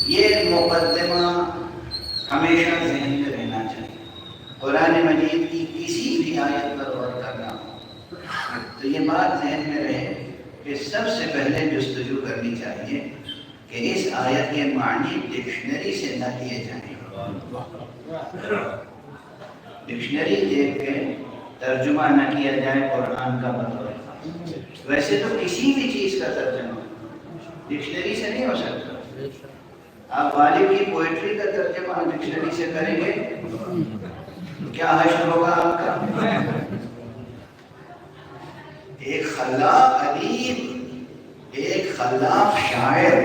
یہ مقدمہ ہمیشہ ذہن میں رہنا چاہیے. قرآن مجید کی کسی بھی آیت پر غور کرنا تو یہ بات ذہن میں رہے کہ سب سے پہلے جستجو کرنی چاہیے کہ اس آیت کے معنی ڈکشنری سے نہ کیے جائیں. ڈکشنری دیکھ کے ترجمہ نہ کیا جائے قرآن کا مطلب. ویسے تو کسی بھی چیز کا ترجمہ ڈکشنری سے نہیں ہو سکتا. آپ غالب کی پوئٹری کا ترجمہ ڈکشنری سے کریں گے کیا حشر ہوگا آپ کا؟ ایک خلاق ادیب، ایک خلاق شاعر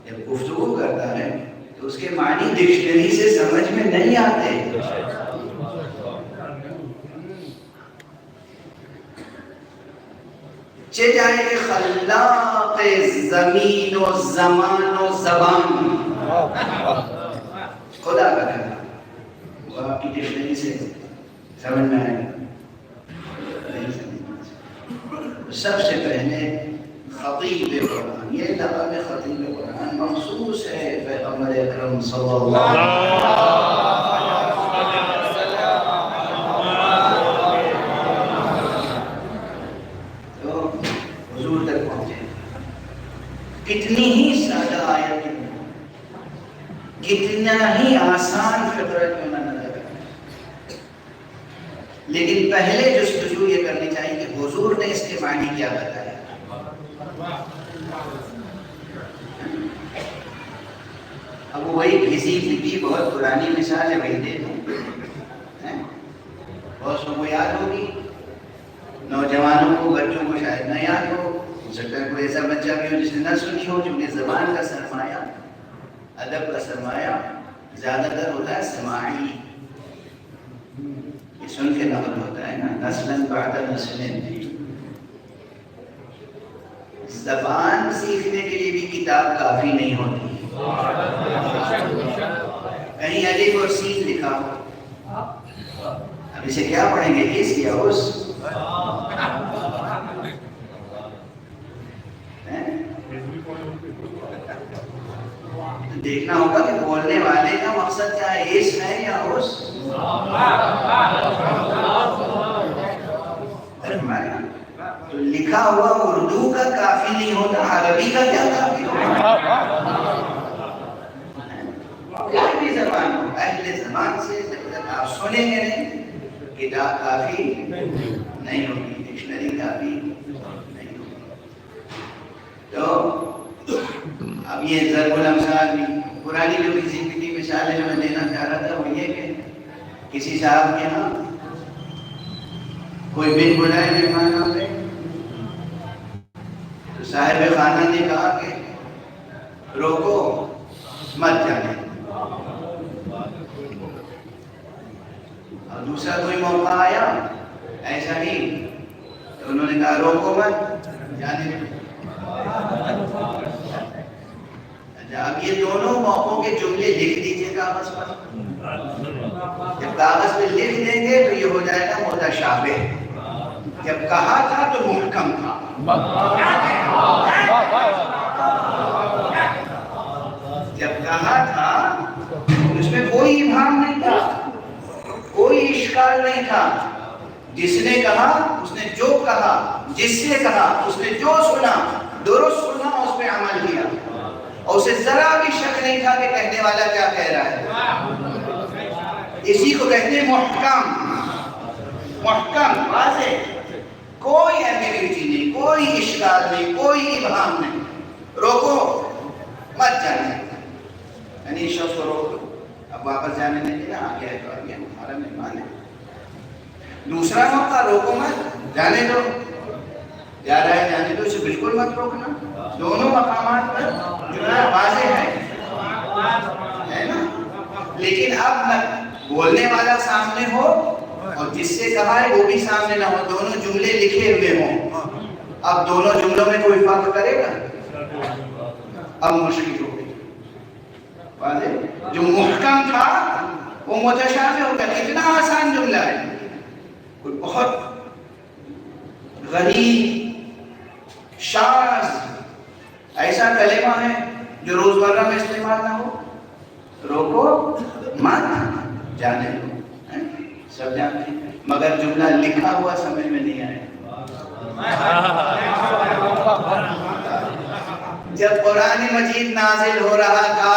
جب گفتگو کرتا ہے تو اس کے معنی ڈکشنری سے سمجھ میں نہیں آتے. چہ جائے خلاق زمین و زمان و زبان، خدا کا کہنا وہ آپ کی ڈکشنری سے سمجھ میں آئے گا. سب سے پہلے خطیب قرآن، یہ لقب خطیب قرآن مخصوص ہے پیغمبر اکرم صلی اللہ علیہ وسلم. تو حضور تک پہنچے. کتنی ہی سادہ آیت، کتنا ہی آسان فطرت میں نہ نظر آئے، لیکن پہلے جستجو یہ کرنی چاہیے کہ حضور نے اس کے معنی کیا بتایا. اب وہی گھسی پھٹی بہت پرانی مثال ہے، وہی دے دوں. بہت سو کو یاد ہوگی، نوجوانوں کو، بچوں کو شاید نہ یاد ہو سکتا ہے کوئی ایسا بچہ بھی ہو جس نے نہ سنی ہو. چونکہ زبان کا سرمایہ، ادب کا سرمایہ زیادہ تر ہوتا ہے سماعی، یہ سن کے نقل ہوتا ہے نا، نسلاً بعد نسلیں. زبان سیکھنے کے لیے بھی کتاب کافی نہیں ہوتی. کہیں الف اور سین لکھا ہو، اب اسے کیا پڑھیں گے، اس یا اس؟ دیکھنا ہوگا کہ بولنے والے کا مقصد کیا ہے، اس ہے یا اس؟ تو لکھا ہوا اردو کا کافی نہیں ہوتا، عربی کا کیا کافی ہوتا؟ کوئی بھی زبان ہو، اہل زبان سے جب تک آپ سنیں گے نہیں، کتاب کافی نہیں ہوگی، ڈکشنری کافی نہیں ہوگی. تو اب یہ ضرب الامثال بھی پرانی جو کسی کی مثال ہے جو میں دینا چاہ رہا تھا وہ یہ کہ کسی صاحب کے یہاں کوئی بن بلائے مہمان آ گئے تو صاحب خانہ نے کہا کہ روکو مت جانے. اور دوسرا کوئی موقع آیا ایسا ہی تو انہوں نے کہا روکو مت جانے. اب یہ دونوں موقعوں کے جملے لکھ دیجئے کاغذ پر. جب کاغذ پہ لکھ دیں گے تو یہ ہو جائے گا متشابہ. جب کہا تھا تو محکم تھا، جب کہا تھا اس میں کوئی ابہام نہیں تھا، کوئی اشکال نہیں تھا. جس نے کہا اس نے جو کہا، جس سے کہا اس نے جو سنا درست سنا، اس پہ عمل کیا، اور اسے ذرا بھی شک نہیں تھا کہ کہنے والا کیا کہہ رہا ہے. اسی کو کہتے ہیں محکم. محکم، واضح، کوئی ایمبیگوٹی نہیں، کوئی اشکال نہیں، کوئی ابہام نہیں. روکو مت جانے، یعنی اس شخص کو روک دو، اب واپس جانے نہیں دینا، آ گیا ہے تو آ گیا، ہمارا مہمان ہے. دوسرا موقع روکو مت جانے دو، جا رہا ہے جانے دو، اسے بالکل مت روکنا. دونوں مقامات پر جملہ واضح ہے نا. لیکن اب بولنے والا سامنے ہو اور جس سے کہا ہے وہ بھی سامنے نہ ہو، دونوں جملے لکھے ہوئے ہوں. اب دونوں جملوں میں کوئی فرق کرے گا؟ اب مشکل ہو گئی. واضح، جو محکم تھا وہ متشابہ ہو گیا. کتنا آسان جملہ ہے، کوئی بہت غریب شاذ ایسا کلمہ ہے جو روزمرہ میں استعمال نہ ہو روکو مت، جانے دو، سب جانتے ہیں، مگر جملہ لکھا ہوا سمجھ میں نہیں آئے۔ جب قرآن مجید نازل ہو رہا تھا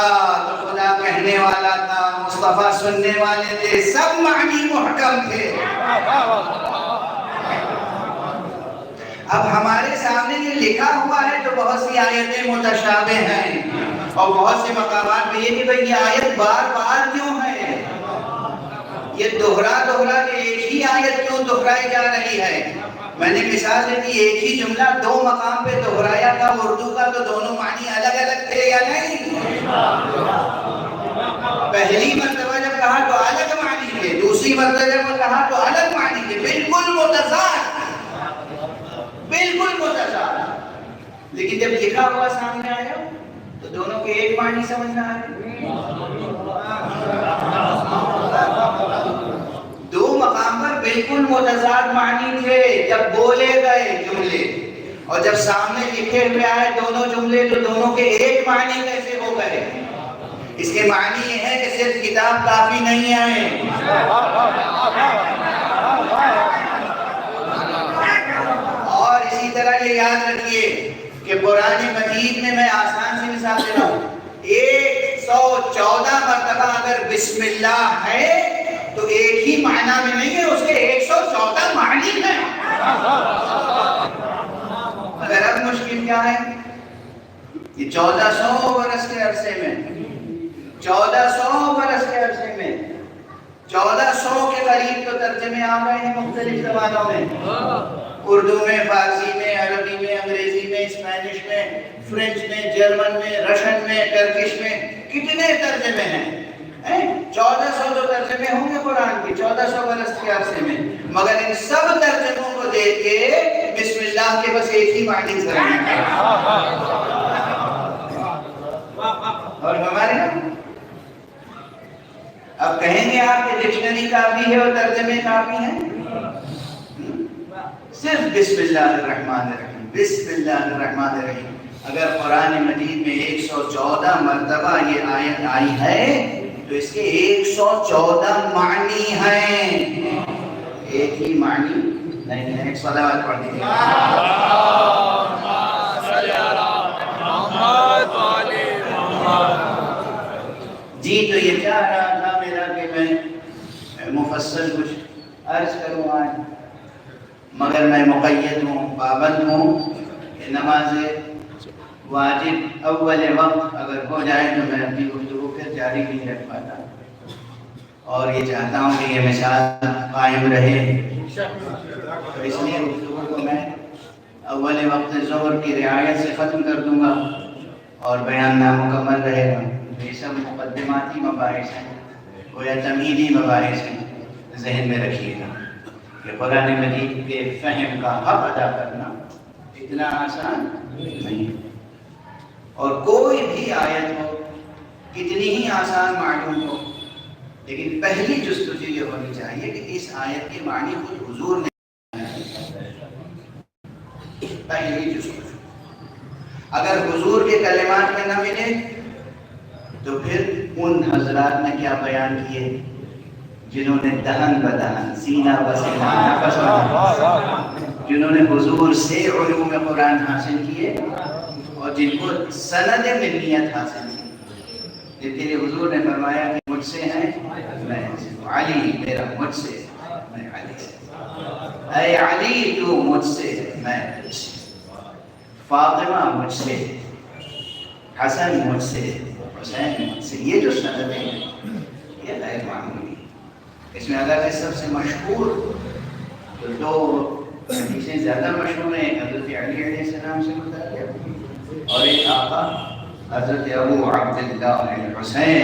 تو خدا کہنے والا تھا، مصطفیٰ سننے والے تھے، سب معنی محکم تھے۔ اب ہمارے سامنے یہ لکھا ہوا ہے تو بہت سی آیتیں متشابہ ہیں، اور بہت سے مقامات میں یہ کہ بھئی یہ آیت بار بار کیوں ہے، یہ دوہرا کے ایک ہی آیت کیوں دہرائی جا رہی ہے۔ میں نے مثال دی کہ ایک ہی جملہ دو مقام پہ دہرایا تھا اردو کا، تو دونوں معنی الگ الگ تھے یا نہیں؟ پہلی مرتبہ جب کہا تو الگ معنی تھے، دوسری مرتبہ جب کہا تو الگ معنی تھے، بالکل متضاد، بالکل متضاد۔ لیکن جب لکھا ہوا سامنے آیا تو دونوں کے ایک معنی سمجھ میں آئے۔ دو مقام پر بالکل متضاد معنی تھے جب بولے گئے جملے، اور جب سامنے لکھے ہوئے آئے دونوں جملے تو دونوں کے ایک معنی کیسے ہو گئے؟ اس کے معنی یہ ہے کہ صرف کتاب کافی نہیں ہے، اور اسی طرح یہ یاد رکھیے کہ قرآن مجید میں آسان سی مثال دے رہا ہوں، 114 مرتبہ اگر بسم اللہ ہے تو ایک ہی معنی میں نہیں ہے، اس کے 114 معنی ہیں۔ مگر اب مشکل کیا ہے، یہ 1400 برس کے عرصے میں 1400 کے قریب تو ترجمے آ گئے ہیں مختلف زبانوں میں، اردو میں، فارسی میں، عربی میں، انگریزی میں، اسپینش میں، فرینچ میں، جرمن میں، رشین میں، ٹرکش میں، کتنے ترجمے ہیں؟ 1400 تو ترجمے ہوں گے قرآن کے 1400 برس کے عرصے میں، مگر ان سب ترجموں کو دیکھ کے بسم اللہ کے بس ایک ہی معنی ضرور ہے۔ اور ہمارے اب کہیں گے آپ کہ ڈکشنری کافی ہے اور ترجمے کافی ہیں؟ صرف بسم اللہ الرحمن الرحیم، بسم اللہ الرحمن الرحیم اگر قرآن مجید میں 114 مرتبہ یہ آیت آئی ہے تو اس کے 114 معنی ہیں، ایک ہی معنی نہیں ہے۔ ایک صلوات پڑھ دیجیے۔ جی تو یہ چاہ رہا تھا میرا کہ میں مفصل کچھ عرض کروں آج، مگر میں مقید ہوں، پابند ہوں کہ نماز واجب اول وقت اگر ہو جائے تو میں اپنی گفتگو پھر جاری نہیں رکھ پاتا، اور یہ چاہتا ہوں کہ یہ مثال قائم رہے، تو اس لیے گفتگو کو میں اول وقت ظہر کی رعایت سے ختم کر دوں گا اور بیان نامکمل رہے گا۔ یہ سب مقدماتی مباحث ہیں، گویا تمہیدی مباحث ہیں، ذہن میں رکھیے گا کہ قرآن مجید کے فہم کا حق ادا کرنا اتنا آسان نہیں، اور کوئی بھی آیت ہو کتنی ہی آسان معلوم ہو، لیکن پہلی جستجو یہ ہونی چاہیے کہ اس آیت کے معنی خود حضور نے پہلی جستجو، اگر حضور کے کلمات میں نہ ملے تو پھر ان حضرات نے کیا بیان کیے جنہوں نے دہن بدہن، سینہ بسینہ، نفس بنفس، جنہوں نے حضور سے علوم قرآن حاصل کیے اور جن کو سند ملیت حاصل کی، جن کے لیے حضور نے فرمایا کہ مجھ سے ہیں میں علی، میرا مجھ سے میں علی سے، اے علی تو مجھ سے میں تجھ سے، فاطمہ مجھ سے، حسن مجھ سے، حسین مجھ سے، یہ جو سندیں ہیں یہ غیر معمولی۔ اس میں اگر سب سے مشہور تو دو حدیثیں زیادہ مشہور ہیں، ایک حضرت علی علیہ السلام سے متعلق اور ایک آقا حضرت ابو عبداللہ الحسین